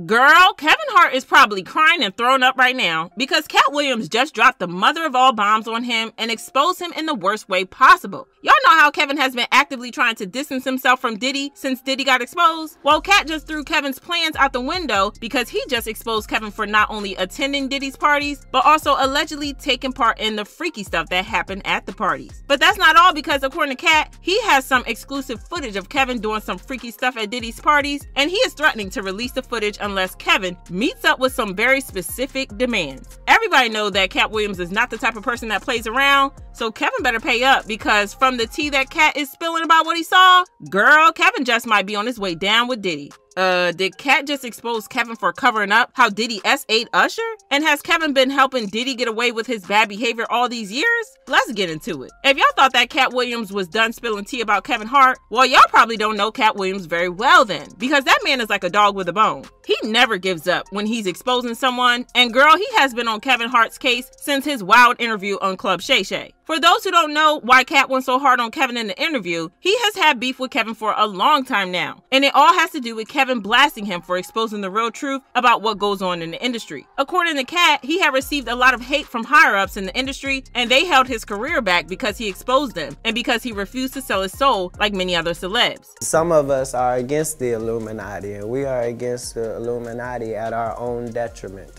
Girl, Kevin Hart is probably crying and throwing up right now because Katt Williams just dropped the mother of all bombs on him and exposed him in the worst way possible. Y'all know how Kevin has been actively trying to distance himself from Diddy since Diddy got exposed? Well, Katt just threw Kevin's plans out the window because he just exposed Kevin for not only attending Diddy's parties, but also allegedly taking part in the freaky stuff that happened at the parties. But that's not all, because according to Katt, he has some exclusive footage of Kevin doing some freaky stuff at Diddy's parties, and he is threatening to release the footage unless Kevin meets up with some very specific demands. Everybody knows that Katt Williams is not the type of person that plays around, so Kevin better pay up, because from the tea that Katt is spilling about what he saw, girl, Kevin just might be on his way down with Diddy. Did Katt just expose Kevin for covering up how Diddy S8 Usher? And has Kevin been helping Diddy get away with his bad behavior all these years? Let's get into it. If y'all thought that Katt Williams was done spilling tea about Kevin Hart, well, y'all probably don't know Katt Williams very well then, because that man is like a dog with a bone. He never gives up when he's exposing someone, and girl, he has been on Kevin Hart's case since his wild interview on Club Shay Shay. For those who don't know why Katt went so hard on Kevin in the interview, he has had beef with Kevin for a long time now, and it all has to do with Kevin blasting him for exposing the real truth about what goes on in the industry. According to Katt, he had received a lot of hate from higher-ups in the industry, and they held his career back because he exposed them, and because he refused to sell his soul like many other celebs. Some of us are against the Illuminati, and we are against the Illuminati at our own detriment.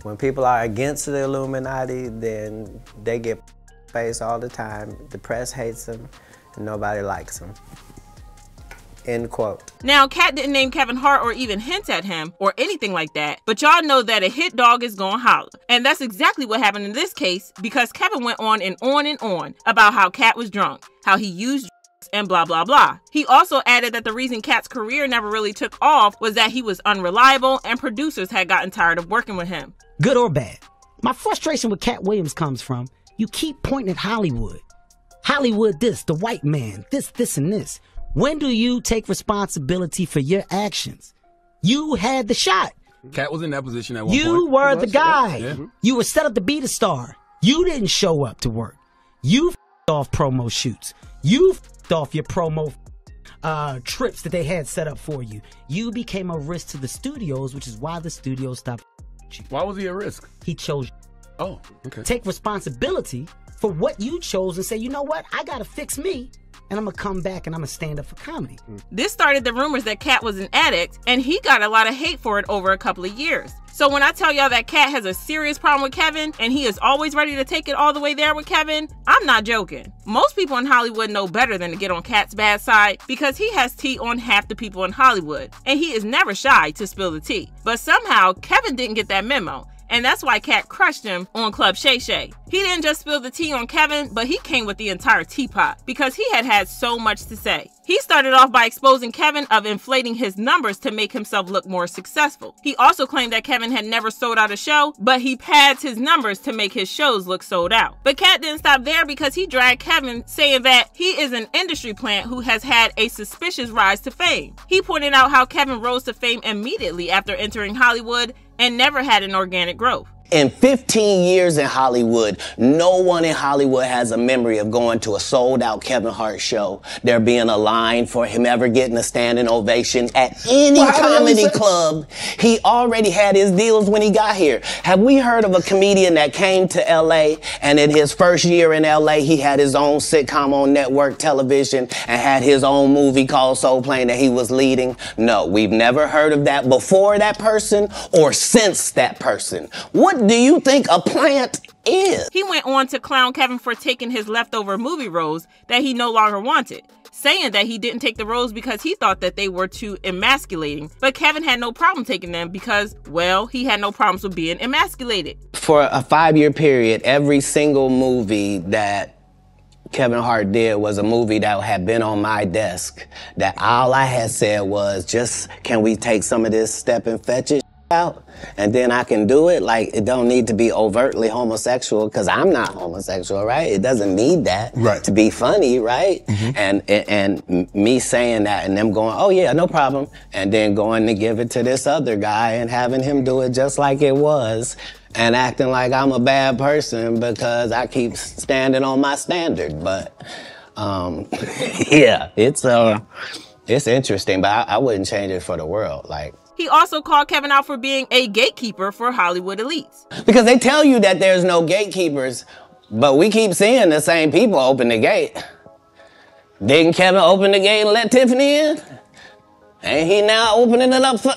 When people are against the Illuminati, then they get face all the time. The press hates them, and nobody likes them. End quote. Now, Katt didn't name Kevin Hart or even hint at him or anything like that, but y'all know that a hit dog is gonna holler. And that's exactly what happened in this case, because Kevin went on and on and on about how Katt was drunk, how he used drugs, and blah blah blah. He also added that the reason Katt's career never really took off was that he was unreliable and producers had gotten tired of working with him. Good or bad, my frustration with Katt Williams comes from you keep pointing at Hollywood. Hollywood this, the white man, this, and this. When do you take responsibility for your actions? You had the shot. Katt was in that position at one point. You were the guy. Yeah. You were set up to be the star. You didn't show up to work. You f***ed off promo shoots. You f***ed off your promo trips that they had set up for you. You became a risk to the studios, which is why the studios stopped you. Why was he a risk? He chose. Oh, okay. Take responsibility for what you chose and say, you know what? I gotta fix me, and I'm gonna come back and I'm gonna stand up for comedy. This started the rumors that Katt was an addict, and he got a lot of hate for it over a couple of years. So when I tell y'all that Katt has a serious problem with Kevin, and he is always ready to take it all the way there with Kevin, I'm not joking. Most people in Hollywood know better than to get on Katt's bad side, because he has tea on half the people in Hollywood, and he is never shy to spill the tea. But somehow, Kevin didn't get that memo. And that's why Katt crushed him on Club Shay Shay. He didn't just spill the tea on Kevin, but he came with the entire teapot because he had so much to say. He started off by exposing Kevin of inflating his numbers to make himself look more successful. He also claimed that Kevin had never sold out a show, but he pads his numbers to make his shows look sold out. But Katt didn't stop there, because he dragged Kevin, saying that he is an industry plant who has had a suspicious rise to fame. He pointed out how Kevin rose to fame immediately after entering Hollywood and never had an organic growth. In 15 years in Hollywood, no one in Hollywood has a memory of going to a sold-out Kevin Hart show, there being a line for him ever getting a standing ovation at any comedy club. He already had his deals when he got here. Have we heard of a comedian that came to LA and in his first year in LA, he had his own sitcom on network television and had his own movie called Soul Plane that he was leading? No, we've never heard of that before that person or since that person. What do you think a plant is? He went on to clown Kevin for taking his leftover movie roles that he no longer wanted, saying that he didn't take the roles because he thought that they were too emasculating. But Kevin had no problem taking them because, well, he had no problems with being emasculated. For a 5-year period, every single movie that Kevin Hart did was a movie that had been on my desk, that all I had said was, just, can we take some of this step and fetch it out, and then I can do it? Like, it don't need to be overtly homosexual, because I'm not homosexual, right? It doesn't need that to be funny, right? And me saying that and them going, oh yeah, no problem, and then going to give it to this other guy and having him do it just like it was, and acting like I'm a bad person because I keep standing on my standard. But yeah, it's interesting, but I wouldn't change it for the world. Like, He also called Kevin out for being a gatekeeper for Hollywood elites. Because they tell you that there's no gatekeepers, but we keep seeing the same people open the gate. Didn't Kevin open the gate and let Tiffany in? Ain't he now opening it up for...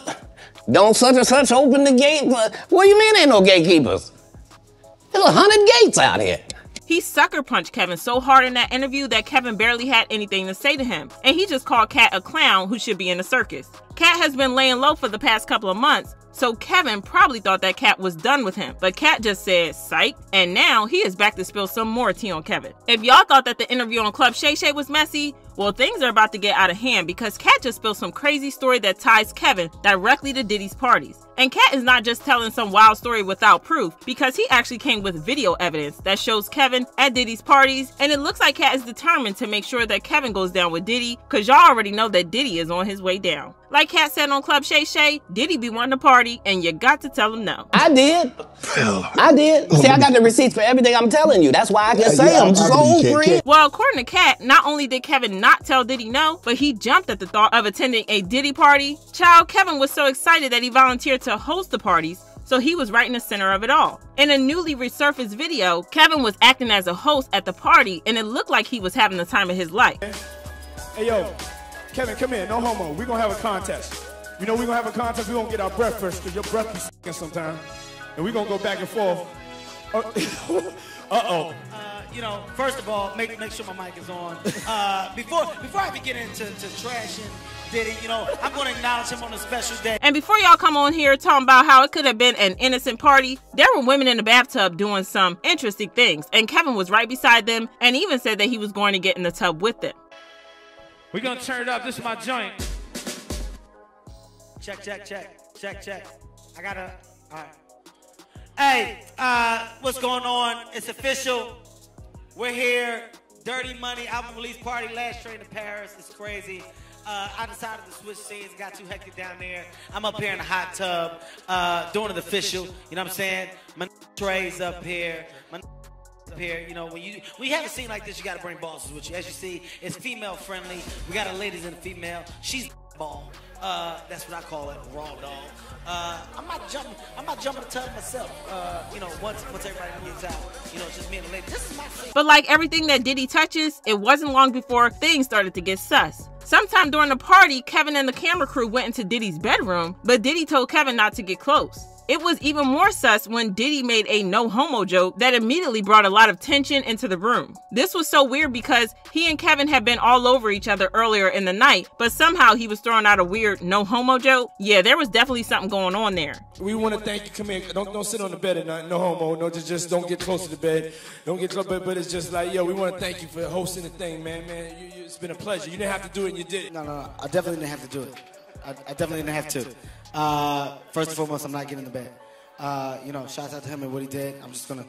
Don't such and such open the gate? What do you mean ain't no gatekeepers? There's 100 gates out here. He sucker punched Kevin so hard in that interview that Kevin barely had anything to say to him. And he just called Katt a clown who should be in a circus. Katt has been laying low for the past couple of months, so Kevin probably thought that Katt was done with him. But Katt just said, psych, and now he is back to spill some more tea on Kevin. If y'all thought that the interview on Club Shay Shay was messy, well, things are about to get out of hand because Katt just spilled some crazy story that ties Kevin directly to Diddy's parties. And Katt is not just telling some wild story without proof, because he actually came with video evidence that shows Kevin at Diddy's parties, and it looks like Katt is determined to make sure that Kevin goes down with Diddy, because y'all already know that Diddy is on his way down. Like Katt said on Club Shay Shay, Diddy be wanting to party, and you got to tell him no. I did. I did. See, I got the receipts for everything I'm telling you. That's why I can say I'm so free. Well, according to Katt, not only did Kevin not tell Diddy no, but he jumped at the thought of attending a Diddy party. Child, Kevin was so excited that he volunteered to host the parties, so he was right in the center of it all. In a newly resurfaced video, Kevin was acting as a host at the party, and it looked like he was having the time of his life. Hey, yo, Kevin, come here, no homo. We're gonna have a contest. You know we're gonna have a contest, we're gonna get our breath first, because your breath be s***ing sometimes. And we're gonna go back and forth. Uh-oh. You know, first of all, make sure my mic is on. Before I begin into trashing Diddy, you know, I'm going to acknowledge him on a special day. And before y'all come on here talking about how it could have been an innocent party, there were women in the bathtub doing some interesting things, and Kevin was right beside them and even said that he was going to get in the tub with them. We're going to turn it up. This is my joint. Check. I got to... All right. Hey, what's going on? It's official. We're here. Dirty Money album release party. Last train to Paris. It's crazy. I decided to switch scenes. Got too hectic down there. I'm up here in the hot tub doing it official. You know what I'm saying? My Trey's up here. My up here. You know, when you have a scene like this, you got to bring bosses with you. As you see, it's female friendly. We got a ladies and a female. She's ball. That's what I call it, raw dog. I'm not jumping the tub myself. You know, once everybody moves out, you know, it's just me and the lady. This is my scene. But like everything that Diddy touches, it wasn't long before things started to get sus. Sometime during the party, Kevin and the camera crew went into Diddy's bedroom, but Diddy told Kevin not to get close. It was even more sus when Diddy made a no homo joke that immediately brought a lot of tension into the room. This was so weird because he and Kevin had been all over each other earlier in the night, but somehow he was throwing out a weird no homo joke. Yeah, there was definitely something going on there. We want to thank you. Come here. Don't sit on the bed at night. No homo. No, just don't get close to the bed. Don't get close. But it's just like, yo, we want to thank you for hosting the thing, man. It's been a pleasure. You didn't have to do it, and you did. No. I definitely didn't have to do it. I definitely didn't have to. First and foremost, I'm not getting in the bed. You know, shout out to him and what he did. I'm just gonna,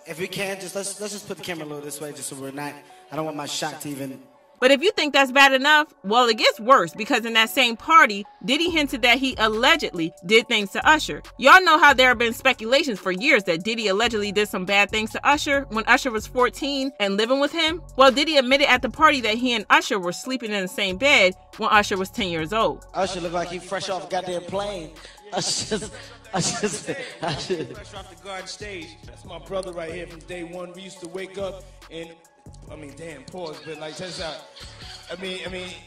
if we can, let's just put the camera a little this way, just so we're not. I don't want my shot to even. But if you think that's bad enough, well, it gets worse because in that same party, Diddy hinted that he allegedly did things to Usher. Y'all know how there have been speculations for years that Diddy allegedly did some bad things to Usher when Usher was 14 and living with him. Well, Diddy admitted at the party that he and Usher were sleeping in the same bed when Usher was 10 years old. Usher looked like he fresh off a goddamn plane. Fresh off the garden stage. That's my brother right here from day one. We used to wake up and, damn, pause, but like, check this out.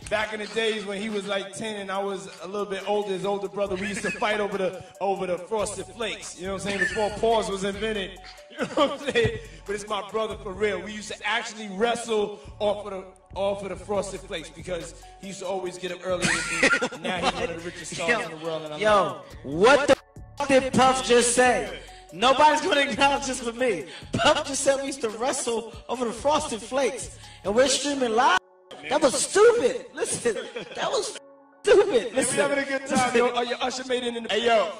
Back in the days when he was like 10 and I was a little bit older, his older brother, we used to fight over the Frosted Flakes. You know what I'm saying? Before pause was invented. You know what I'm saying? But it's my brother for real. We used to actually wrestle off of the Frosted Flakes because he used to always get up early with me. Now he's one of the richest stars in the world. And what the did Puff just say? Nobody's going to acknowledge this with me. Puff just said we used to wrestle over the Frosted Flakes, and we're streaming live. That was stupid. Listen, that was stupid. Listen. We having a good time, yo. Your Usher made it in the... Hey, yo.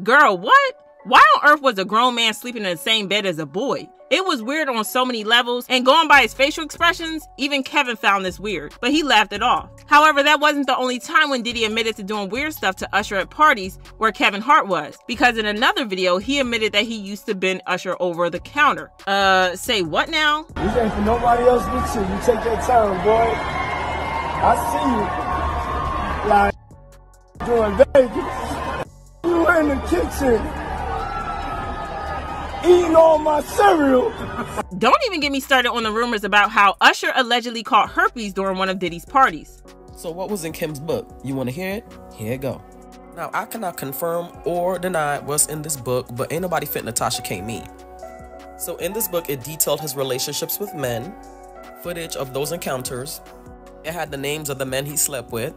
Girl, what? Why on earth was a grown man sleeping in the same bed as a boy? It was weird on so many levels, and going by his facial expressions, even Kevin found this weird, but he laughed it off. However, that wasn't the only time when Diddy admitted to doing weird stuff to Usher at parties where Kevin Hart was, because in another video, he admitted that he used to bend Usher over the counter. Say what now? This ain't for nobody else but you. You take that time, boy. I see you. Like, doing Vegas. We were in the kitchen eating all my cereal. Don't even get me started on the rumors about how Usher allegedly caught herpes during one of Diddy's parties. So what was in Kim's book? You want to hear it? Here it go. Now, I cannot confirm or deny what's in this book, but ain't nobody fit Natasha K. me. So in this book, it detailed his relationships with men, footage of those encounters. It had the names of the men he slept with,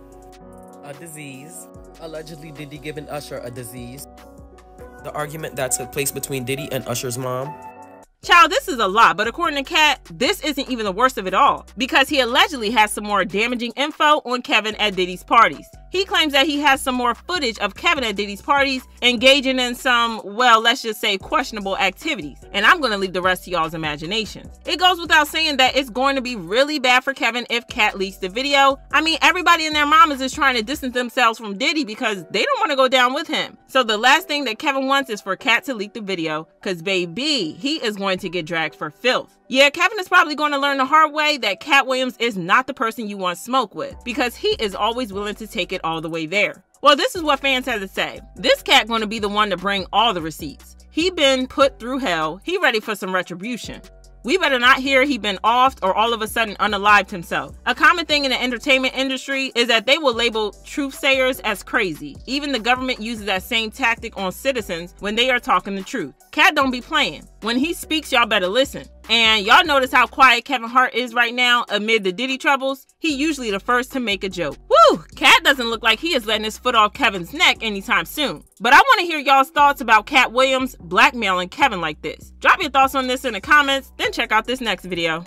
a disease, allegedly Diddy giving Usher a disease, the argument that took place between Diddy and Usher's mom. Child, this is a lot, but according to Katt, this isn't even the worst of it all, because he allegedly has some more damaging info on Kevin at Diddy's parties. He claims that he has some more footage of Kevin at Diddy's parties engaging in some, well, let's just say questionable activities. And I'm going to leave the rest to y'all's imaginations. It goes without saying that it's going to be really bad for Kevin if Katt leaks the video. I mean, everybody and their mamas is trying to distance themselves from Diddy because they don't want to go down with him. So the last thing that Kevin wants is for Katt to leak the video, because baby, he is going to get dragged for filth. Yeah, Kevin is probably going to learn the hard way that Katt Williams is not the person you want smoke with, because he is always willing to take it all the way there. Well, this is what fans had to say. This Katt going to be the one to bring all the receipts. He been put through hell. He ready for some retribution. We better not hear he been offed or all of a sudden unalived himself. A common thing in the entertainment industry is that they will label truth-sayers as crazy. Even the government uses that same tactic on citizens when they are talking the truth. Katt don't be playing. When he speaks, y'all better listen. And y'all notice how quiet Kevin Hart is right now amid the Diddy troubles? He usually the first to make a joke. Woo! Katt doesn't look like he is letting his foot off Kevin's neck anytime soon. But I want to hear y'all's thoughts about Katt Williams blackmailing Kevin like this. Drop your thoughts on this in the comments, then check out this next video.